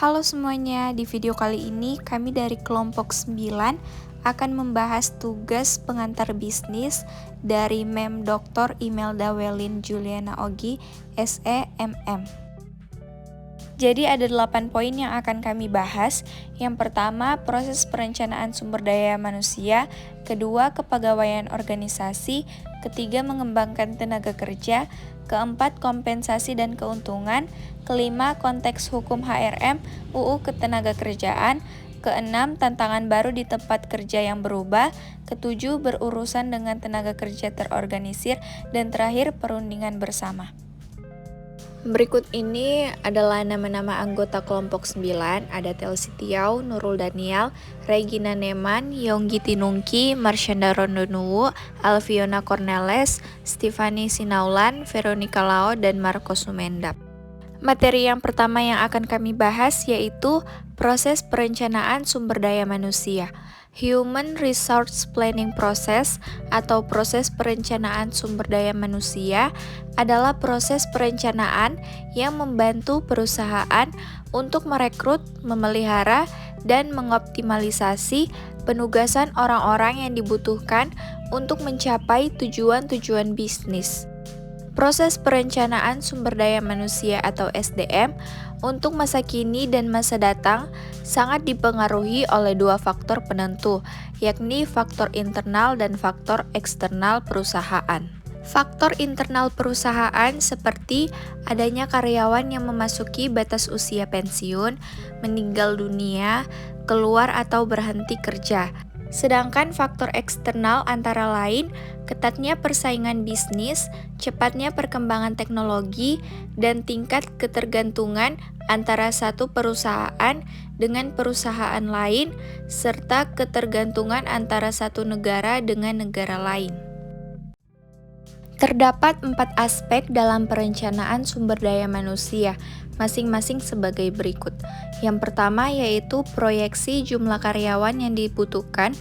Halo semuanya, di video kali ini kami dari kelompok 9 akan membahas tugas pengantar bisnis dari Mem Dr. Imelda Welin Juliana Ogi, SEMM. Jadi ada 8 poin yang akan kami bahas. Yang pertama, proses perencanaan sumber daya manusia. Kedua, kepegawaian organisasi. Ketiga, mengembangkan tenaga kerja. Keempat, kompensasi dan keuntungan. Kelima, konteks hukum HRM, UU Ketenagakerjaan. Keenam, tantangan baru di tempat kerja yang berubah. Ketujuh, berurusan dengan tenaga kerja terorganisir. Dan terakhir, perundingan bersama. Berikut ini adalah nama-nama anggota kelompok 9, ada Telsi Tiau, Nurul Daniel, Regina Neman, Yonggi Tinungki, Marsyanda Rondonuwu, Alfiona Corneles, Stefani Sinaulan, Veronica Lao, dan Marco Sumendap. Materi yang pertama yang akan kami bahas yaitu proses perencanaan sumber daya manusia. Human Resource Planning Process atau proses perencanaan sumber daya manusia adalah proses perencanaan yang membantu perusahaan untuk merekrut, memelihara, dan mengoptimalisasi penugasan orang-orang yang dibutuhkan untuk mencapai tujuan-tujuan bisnis. Proses perencanaan sumber daya manusia atau SDM untuk masa kini dan masa datang sangat dipengaruhi oleh dua faktor penentu, yakni faktor internal dan faktor eksternal perusahaan. Faktor internal perusahaan seperti adanya karyawan yang memasuki batas usia pensiun, meninggal dunia, keluar atau berhenti kerja. Sedangkan faktor eksternal antara lain ketatnya persaingan bisnis, cepatnya perkembangan teknologi, dan tingkat ketergantungan antara satu perusahaan dengan perusahaan lain, serta ketergantungan antara satu negara dengan negara lain. Terdapat 4 aspek dalam perencanaan sumber daya manusia, masing-masing sebagai berikut. Yang pertama yaitu proyeksi jumlah karyawan yang dibutuhkan.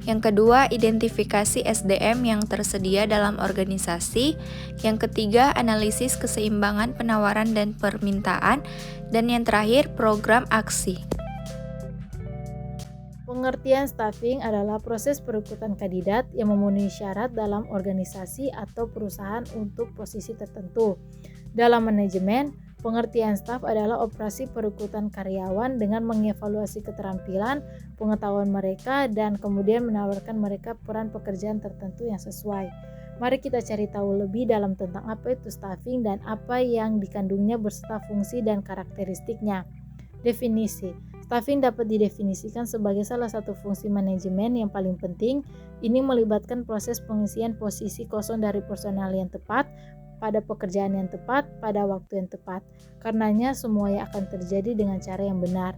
Yang kedua, identifikasi SDM yang tersedia dalam organisasi. Yang ketiga, analisis keseimbangan penawaran dan permintaan. Dan yang terakhir, program aksi. Pengertian staffing adalah proses perekrutan kandidat yang memenuhi syarat dalam organisasi atau perusahaan untuk posisi tertentu. Dalam manajemen, pengertian staf adalah operasi perekrutan karyawan dengan mengevaluasi keterampilan, pengetahuan mereka, dan kemudian menawarkan mereka peran pekerjaan tertentu yang sesuai. Mari kita cari tahu lebih dalam tentang apa itu staffing dan apa yang dikandungnya beserta fungsi dan karakteristiknya. Definisi. Staffing dapat didefinisikan sebagai salah satu fungsi manajemen yang paling penting. Ini melibatkan proses pengisian posisi kosong dari personal yang tepat, pada pekerjaan yang tepat, pada waktu yang tepat. Karenanya semuanya akan terjadi dengan cara yang benar.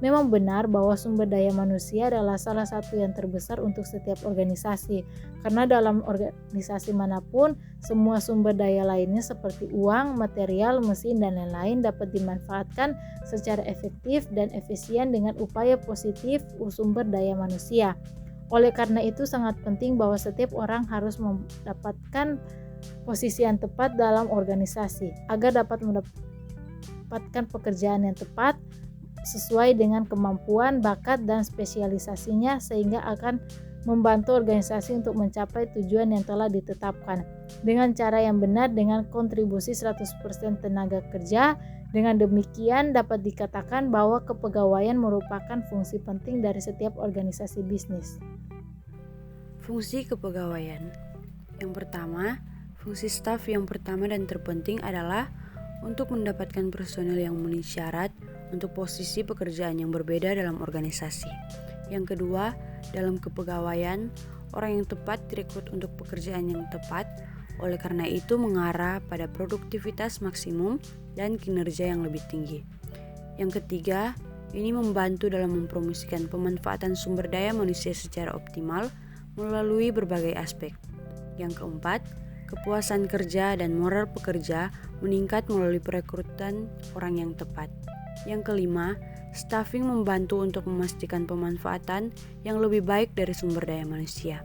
Memang benar bahwa sumber daya manusia adalah salah satu yang terbesar untuk setiap organisasi. Karena dalam organisasi manapun, semua sumber daya lainnya seperti uang, material, mesin, dan lain-lain dapat dimanfaatkan secara efektif dan efisien dengan upaya positif sumber daya manusia. Oleh karena itu sangat penting bahwa setiap orang harus mendapatkan posisi yang tepat dalam organisasi agar dapat mendapatkan pekerjaan yang tepat sesuai dengan kemampuan, bakat, dan spesialisasinya sehingga akan membantu organisasi untuk mencapai tujuan yang telah ditetapkan dengan cara yang benar dengan kontribusi 100% tenaga kerja. Dengan demikian dapat dikatakan bahwa kepegawaian merupakan fungsi penting dari setiap organisasi bisnis. Fungsi kepegawaian. Yang pertama, fungsi staf yang pertama dan terpenting adalah untuk mendapatkan personel yang memenuhi syarat untuk posisi pekerjaan yang berbeda dalam organisasi. Yang kedua, dalam kepegawaian, orang yang tepat direkrut untuk pekerjaan yang tepat, oleh karena itu mengarah pada produktivitas maksimum dan kinerja yang lebih tinggi. Yang ketiga, ini membantu dalam mempromosikan pemanfaatan sumber daya manusia secara optimal melalui berbagai aspek. Yang keempat, kepuasan kerja dan moral pekerja meningkat melalui perekrutan orang yang tepat. Yang kelima, staffing membantu untuk memastikan pemanfaatan yang lebih baik dari sumber daya manusia.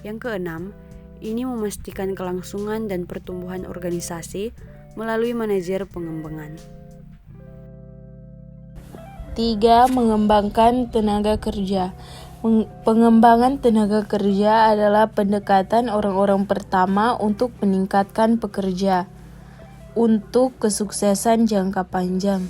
Yang keenam, ini memastikan kelangsungan dan pertumbuhan organisasi melalui manajer pengembangan. 3. Mengembangkan tenaga kerja. Pengembangan tenaga kerja adalah pendekatan orang-orang pertama untuk meningkatkan pekerja untuk kesuksesan jangka panjang.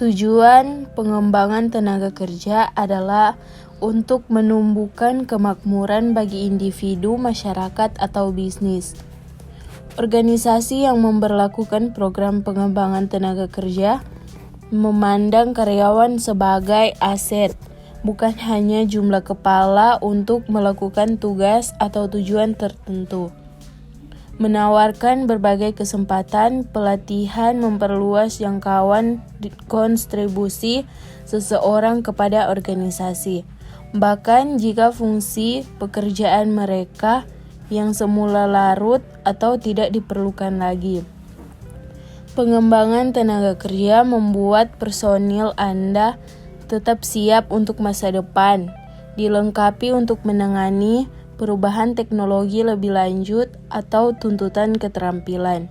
Tujuan pengembangan tenaga kerja adalah untuk menumbuhkan kemakmuran bagi individu, masyarakat, atau bisnis. Organisasi yang memberlakukan program pengembangan tenaga kerja memandang karyawan sebagai aset, bukan hanya jumlah kepala untuk melakukan tugas atau tujuan tertentu. Menawarkan berbagai kesempatan pelatihan memperluas jangkauan kontribusi seseorang kepada organisasi. Bahkan jika fungsi pekerjaan mereka yang semula larut atau tidak diperlukan lagi. Pengembangan tenaga kerja membuat personil Anda tetap siap untuk masa depan, dilengkapi untuk menangani perubahan teknologi lebih lanjut atau tuntutan keterampilan.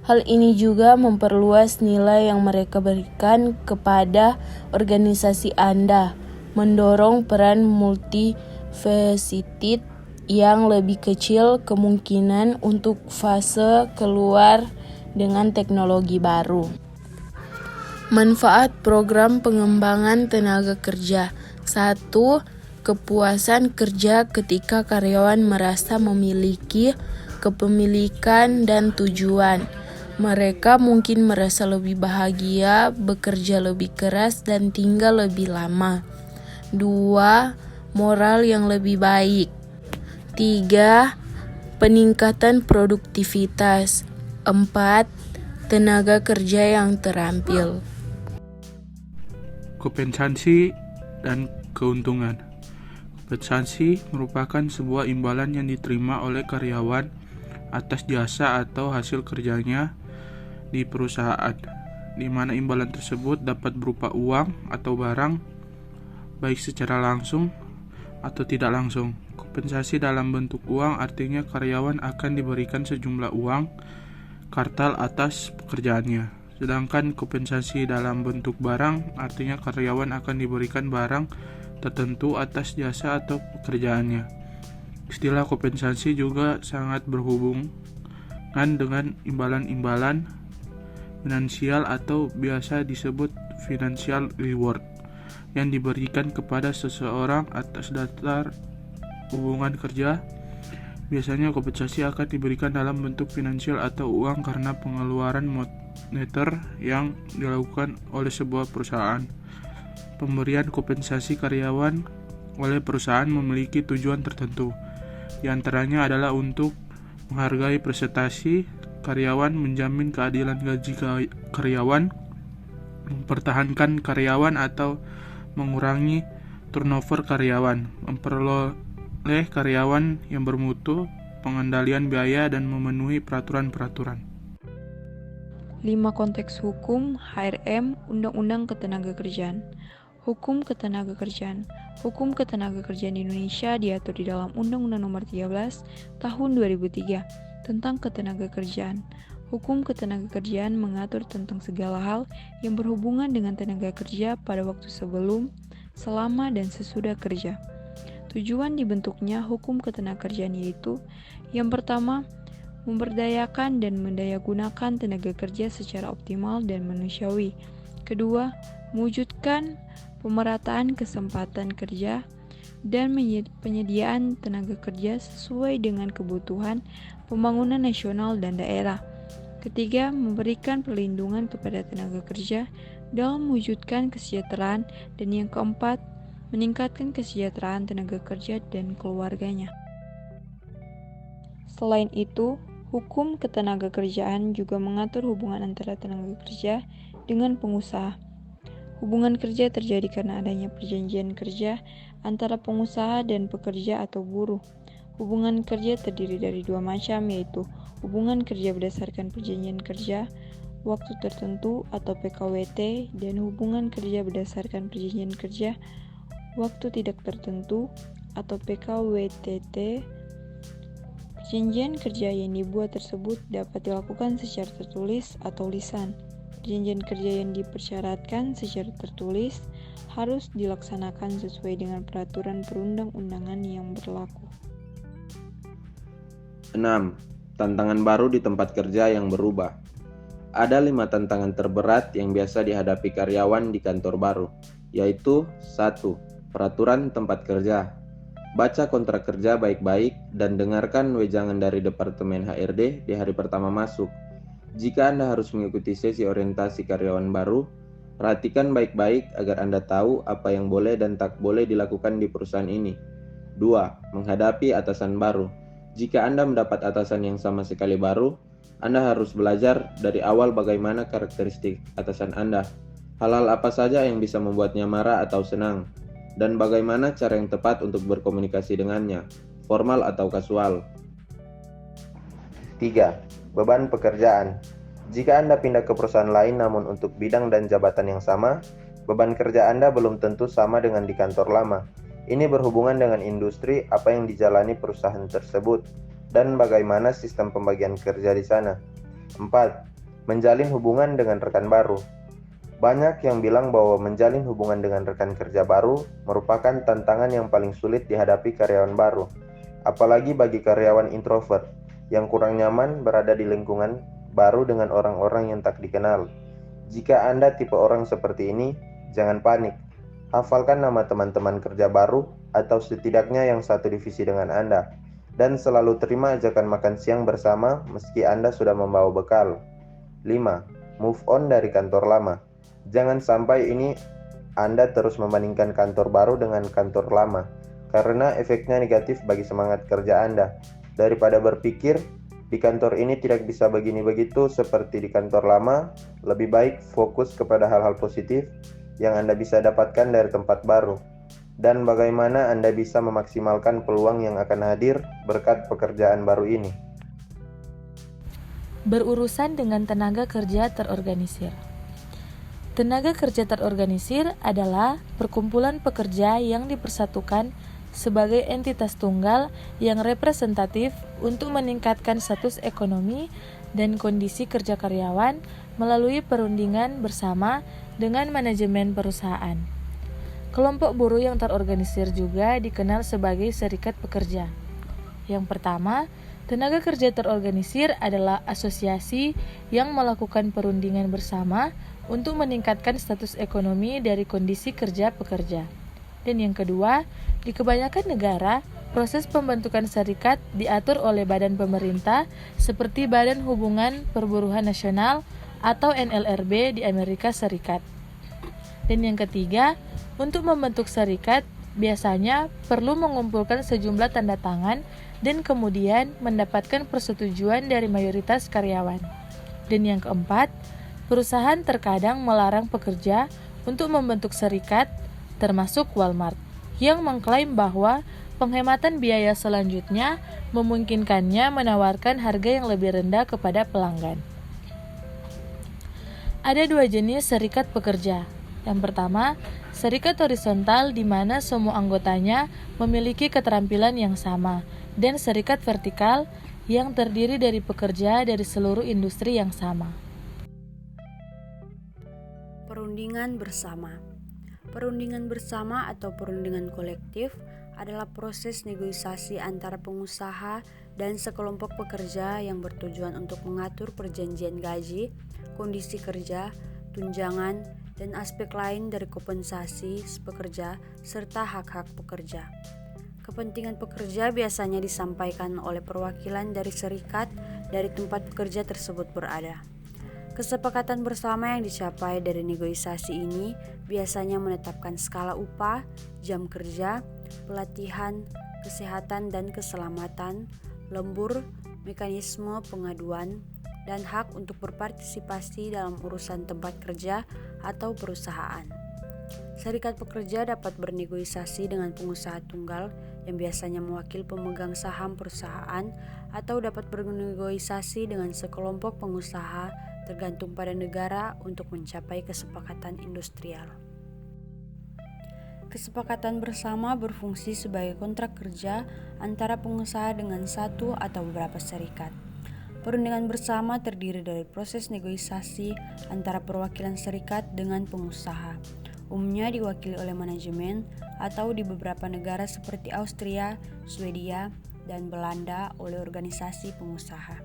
Hal ini juga memperluas nilai yang mereka berikan kepada organisasi Anda, mendorong peran multifaceted yang lebih kecil kemungkinan untuk fase keluar dengan teknologi baru. Manfaat program pengembangan tenaga kerja. 1. Kepuasan kerja ketika karyawan merasa memiliki kepemilikan dan tujuan. Mereka mungkin merasa lebih bahagia, bekerja lebih keras, dan tinggal lebih lama. 2. Moral yang lebih baik. 3. Peningkatan produktivitas. 4. Tenaga kerja yang terampil. Kompensasi dan keuntungan. Kompensasi merupakan sebuah imbalan yang diterima oleh karyawan atas jasa atau hasil kerjanya di perusahaan, di mana imbalan tersebut dapat berupa uang atau barang, baik secara langsung atau tidak langsung. Kompensasi dalam bentuk uang artinya karyawan akan diberikan sejumlah uang kartal atas pekerjaannya. Sedangkan kompensasi dalam bentuk barang artinya karyawan akan diberikan barang tertentu atas jasa atau pekerjaannya. Istilah kompensasi juga sangat berhubungan dengan imbalan-imbalan finansial atau biasa disebut financial reward yang diberikan kepada seseorang atas dasar hubungan kerja. Biasanya kompensasi akan diberikan dalam bentuk finansial atau uang karena pengeluaran moneter yang dilakukan oleh sebuah perusahaan. Pemberian kompensasi karyawan oleh perusahaan memiliki tujuan tertentu. Di antaranya adalah untuk menghargai prestasi karyawan, menjamin keadilan gaji karyawan, mempertahankan karyawan atau mengurangi turnover karyawan, memperoleh karyawan yang bermutu, pengendalian biaya, dan memenuhi peraturan-peraturan. 5 konteks hukum, HRM, Undang-Undang Ketenagakerjaan. Hukum Ketenagakerjaan. Hukum Ketenagakerjaan di Indonesia diatur di dalam Undang-Undang Nomor 13 Tahun 2003 tentang Ketenagakerjaan. Hukum Ketenagakerjaan mengatur tentang segala hal yang berhubungan dengan tenaga kerja pada waktu sebelum, selama, dan sesudah kerja. Tujuan dibentuknya hukum ketenagakerjaan yaitu: yang pertama, memberdayakan dan mendayagunakan tenaga kerja secara optimal dan manusiawi. Kedua, mewujudkan pemerataan kesempatan kerja dan penyediaan tenaga kerja sesuai dengan kebutuhan pembangunan nasional dan daerah. Ketiga, memberikan perlindungan kepada tenaga kerja dalam mewujudkan kesejahteraan. Dan yang keempat, meningkatkan kesejahteraan tenaga kerja dan keluarganya. Selain itu, hukum ketenagakerjaan juga mengatur hubungan antara tenaga kerja dengan pengusaha. Hubungan kerja terjadi karena adanya perjanjian kerja antara pengusaha dan pekerja atau buruh. Hubungan kerja terdiri dari 2 macam, yaitu hubungan kerja berdasarkan perjanjian kerja waktu tertentu atau PKWT, dan hubungan kerja berdasarkan perjanjian kerja waktu tidak tertentu atau PKWTT. Perjanjian kerja yang dibuat tersebut dapat dilakukan secara tertulis atau lisan. Perjanjian kerja yang dipersyaratkan secara tertulis harus dilaksanakan sesuai dengan peraturan perundang-undangan yang berlaku. 6. Tantangan baru di tempat kerja yang berubah. Ada 5 tantangan terberat yang biasa dihadapi karyawan di kantor baru, yaitu 1. Peraturan tempat kerja. Baca kontrak kerja baik-baik dan dengarkan wejangan dari Departemen HRD di hari pertama masuk. Jika Anda harus mengikuti sesi orientasi karyawan baru, perhatikan baik-baik agar Anda tahu apa yang boleh dan tak boleh dilakukan di perusahaan ini. 2. Menghadapi atasan baru. Jika Anda mendapat atasan yang sama sekali baru, Anda harus belajar dari awal bagaimana karakteristik atasan Anda, hal-hal apa saja yang bisa membuatnya marah atau senang, dan bagaimana cara yang tepat untuk berkomunikasi dengannya, formal atau kasual. 3. Beban pekerjaan. Jika Anda pindah ke perusahaan lain namun untuk bidang dan jabatan yang sama, beban kerja Anda belum tentu sama dengan di kantor lama. Ini berhubungan dengan industri apa yang dijalani perusahaan tersebut dan bagaimana sistem pembagian kerja di sana. 4. Menjalin hubungan dengan rekan baru. Banyak yang bilang bahwa menjalin hubungan dengan rekan kerja baru merupakan tantangan yang paling sulit dihadapi karyawan baru, apalagi bagi karyawan introvert yang kurang nyaman berada di lingkungan baru dengan orang-orang yang tak dikenal. Jika Anda tipe orang seperti ini, jangan panik. Hafalkan nama teman-teman kerja baru atau setidaknya yang satu divisi dengan Anda, dan selalu terima ajakan makan siang bersama meski Anda sudah membawa bekal. 5. Move on dari kantor lama. Jangan sampai ini Anda terus membandingkan kantor baru dengan kantor lama, karena efeknya negatif bagi semangat kerja Anda. Daripada berpikir, di kantor ini tidak bisa begini begitu seperti di kantor lama, lebih baik fokus kepada hal-hal positif yang Anda bisa dapatkan dari tempat baru, dan bagaimana Anda bisa memaksimalkan peluang yang akan hadir berkat pekerjaan baru ini. Berurusan dengan tenaga kerja terorganisir. Tenaga kerja terorganisir adalah perkumpulan pekerja yang dipersatukan sebagai entitas tunggal yang representatif untuk meningkatkan status ekonomi dan kondisi kerja karyawan melalui perundingan bersama dengan manajemen perusahaan. Kelompok buruh yang terorganisir juga dikenal sebagai serikat pekerja. Yang pertama, tenaga kerja terorganisir adalah asosiasi yang melakukan perundingan bersama untuk meningkatkan status ekonomi dari kondisi kerja pekerja. Dan yang kedua, di kebanyakan negara, proses pembentukan serikat diatur oleh badan pemerintah seperti Badan Hubungan Perburuhan Nasional atau NLRB di Amerika Serikat. Dan yang ketiga, untuk membentuk serikat, biasanya perlu mengumpulkan sejumlah tanda tangan dan kemudian mendapatkan persetujuan dari mayoritas karyawan. Dan yang keempat, perusahaan terkadang melarang pekerja untuk membentuk serikat, termasuk Walmart, yang mengklaim bahwa penghematan biaya selanjutnya memungkinkannya menawarkan harga yang lebih rendah kepada pelanggan. Ada 2 jenis serikat pekerja. Yang pertama, serikat horizontal di mana semua anggotanya memiliki keterampilan yang sama, dan serikat vertikal yang terdiri dari pekerja dari seluruh industri yang sama. Perundingan bersama. Perundingan bersama atau perundingan kolektif adalah proses negosiasi antara pengusaha dan sekelompok pekerja yang bertujuan untuk mengatur perjanjian gaji, kondisi kerja, tunjangan, dan aspek lain dari kompensasi pekerja serta hak-hak pekerja. Kepentingan pekerja biasanya disampaikan oleh perwakilan dari serikat dari tempat pekerja tersebut berada. Kesepakatan bersama yang dicapai dari negosiasi ini biasanya menetapkan skala upah, jam kerja, pelatihan, kesehatan dan keselamatan, lembur, mekanisme pengaduan, dan hak untuk berpartisipasi dalam urusan tempat kerja atau perusahaan. Serikat pekerja dapat bernegosiasi dengan pengusaha tunggal yang biasanya mewakili pemegang saham perusahaan atau dapat bernegosiasi dengan sekelompok pengusaha tergantung pada negara untuk mencapai kesepakatan industrial. Kesepakatan bersama berfungsi sebagai kontrak kerja antara pengusaha dengan satu atau beberapa serikat. Perundingan bersama terdiri dari proses negosiasi antara perwakilan serikat dengan pengusaha. Umumnya diwakili oleh manajemen atau di beberapa negara seperti Austria, Swedia, dan Belanda oleh organisasi pengusaha.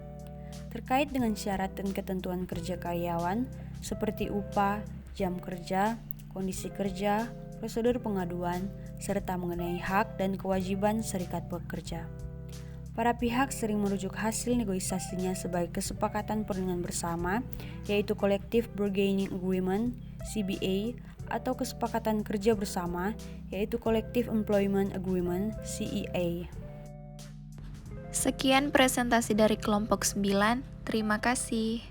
Terkait dengan syarat dan ketentuan kerja karyawan seperti upah, jam kerja, kondisi kerja, prosedur pengaduan, serta mengenai hak dan kewajiban serikat pekerja. Para pihak sering merujuk hasil negosiasinya sebagai kesepakatan perundingan bersama, yaitu Collective Bargaining Agreement (CBA) atau kesepakatan kerja bersama, yaitu Collective Employment Agreement (CEA). Sekian presentasi dari kelompok 9. Terima kasih.